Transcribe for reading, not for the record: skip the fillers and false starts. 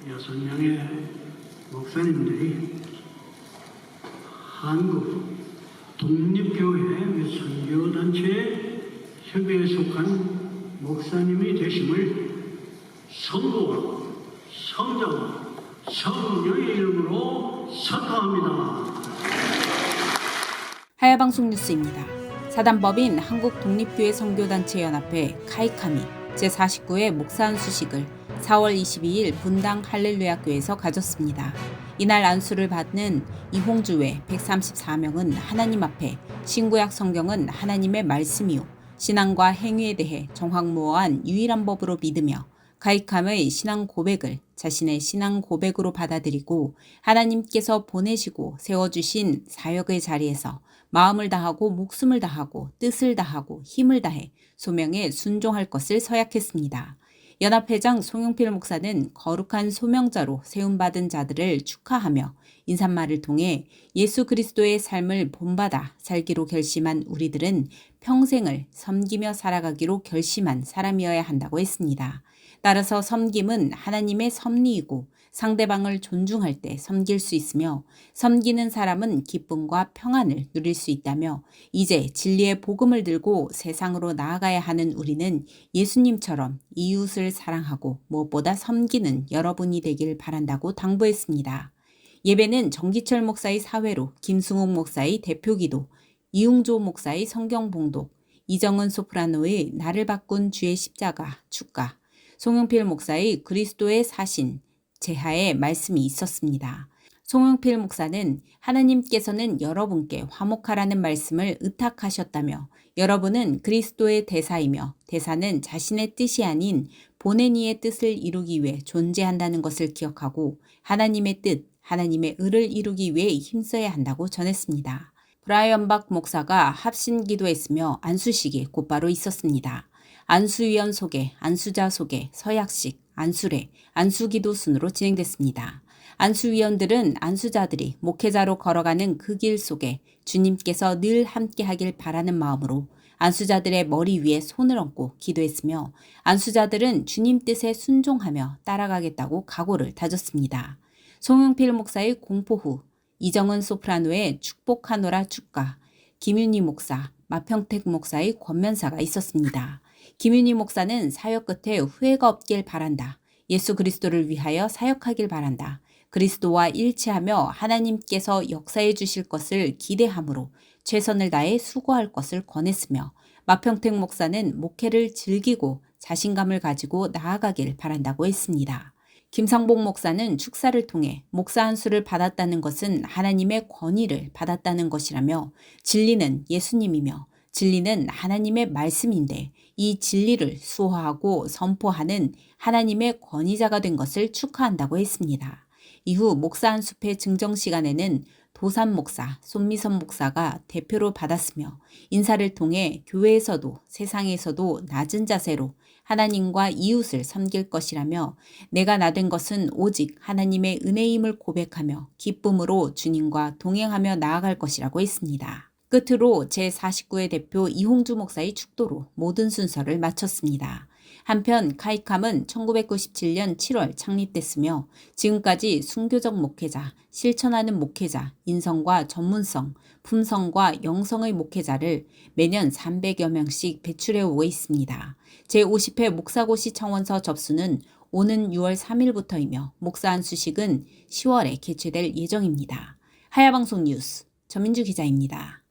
6명의 목사님들이 한국 독립교회 선교단체 협의회에 속한 목사님이 되심을 선고하고 성장 성령의 이름으로 선포합니다. 하야방송 뉴스입니다. 사단법인 한국독립교회 선교단체연합회 카이카미 제49회 목사 안수식을 4월 22일 분당 할렐루야교에서 가졌습니다. 이날 안수를 받는 이홍주회 134명은 하나님 앞에 신구약 성경은 하나님의 말씀이요 신앙과 행위에 대해 정확무어한 유일한 법으로 믿으며 카이캄의 신앙 고백을 자신의 신앙 고백으로 받아들이고 하나님께서 보내시고 세워주신 사역의 자리에서 마음을 다하고 목숨을 다하고 뜻을 다하고 힘을 다해 소명에 순종할 것을 서약했습니다. 연합회장 송영필 목사는 거룩한 소명자로 세움받은 자들을 축하하며 인사말을 통해 예수 그리스도의 삶을 본받아 살기로 결심한 우리들은 평생을 섬기며 살아가기로 결심한 사람이어야 한다고 했습니다. 따라서 섬김은 하나님의 섭리이고 상대방을 존중할 때 섬길 수 있으며 섬기는 사람은 기쁨과 평안을 누릴 수 있다며 이제 진리의 복음을 들고 세상으로 나아가야 하는 우리는 예수님처럼 이웃을 사랑하고 무엇보다 섬기는 여러분이 되길 바란다고 당부했습니다. 예배는 정기철 목사의 사회로, 김승욱 목사의 대표기도, 이웅조 목사의 성경봉독, 이정은 소프라노의 나를 바꾼 주의 십자가 축가, 송영필 목사의 그리스도의 사신, 제하의 말씀이 있었습니다. 송영필 목사는 하나님께서는 여러분께 화목하라는 말씀을 의탁하셨다며 여러분은 그리스도의 대사이며 대사는 자신의 뜻이 아닌 보낸 이의 뜻을 이루기 위해 존재한다는 것을 기억하고 하나님의 뜻, 하나님의 의를 이루기 위해 힘써야 한다고 전했습니다. 브라이언 박 목사가 합신 기도했으며 안수식이 곧바로 있었습니다. 안수위원 소개, 안수자 소개, 서약식, 안수례, 안수기도 순으로 진행됐습니다. 안수위원들은 안수자들이 목회자로 걸어가는 그 길 속에 주님께서 늘 함께하길 바라는 마음으로 안수자들의 머리 위에 손을 얹고 기도했으며 안수자들은 주님 뜻에 순종하며 따라가겠다고 각오를 다졌습니다. 송영필 목사의 공포 후, 이정은 소프라노의 축복하노라 축가, 김윤희 목사, 마평택 목사의 권면사가 있었습니다. 김윤희 목사는 사역 끝에 후회가 없길 바란다. 예수 그리스도를 위하여 사역하길 바란다. 그리스도와 일치하며 하나님께서 역사해 주실 것을 기대함으로 최선을 다해 수고할 것을 권했으며 마평택 목사는 목회를 즐기고 자신감을 가지고 나아가길 바란다고 했습니다. 김상복 목사는 축사를 통해 목사 안수를 받았다는 것은 하나님의 권위를 받았다는 것이라며 진리는 예수님이며 진리는 하나님의 말씀인데 이 진리를 수호하고 선포하는 하나님의 권위자가 된 것을 축하한다고 했습니다. 이후 목사 안수회 증정 시간에는 도산 목사, 손미선 목사가 대표로 받았으며 인사를 통해 교회에서도 세상에서도 낮은 자세로 하나님과 이웃을 섬길 것이라며 내가 나된 것은 오직 하나님의 은혜임을 고백하며 기쁨으로 주님과 동행하며 나아갈 것이라고 했습니다. 끝으로 제49회 대표 이홍주 목사의 축도로 모든 순서를 마쳤습니다. 한편 카이캄은 1997년 7월 창립됐으며 지금까지 순교적 목회자, 실천하는 목회자, 인성과 전문성, 품성과 영성의 목회자를 매년 300여 명씩 배출해 오고 있습니다. 제50회 목사고시 청원서 접수는 오는 6월 3일부터이며 목사 안수식은 10월에 개최될 예정입니다. 하야방송 뉴스 전민주 기자입니다.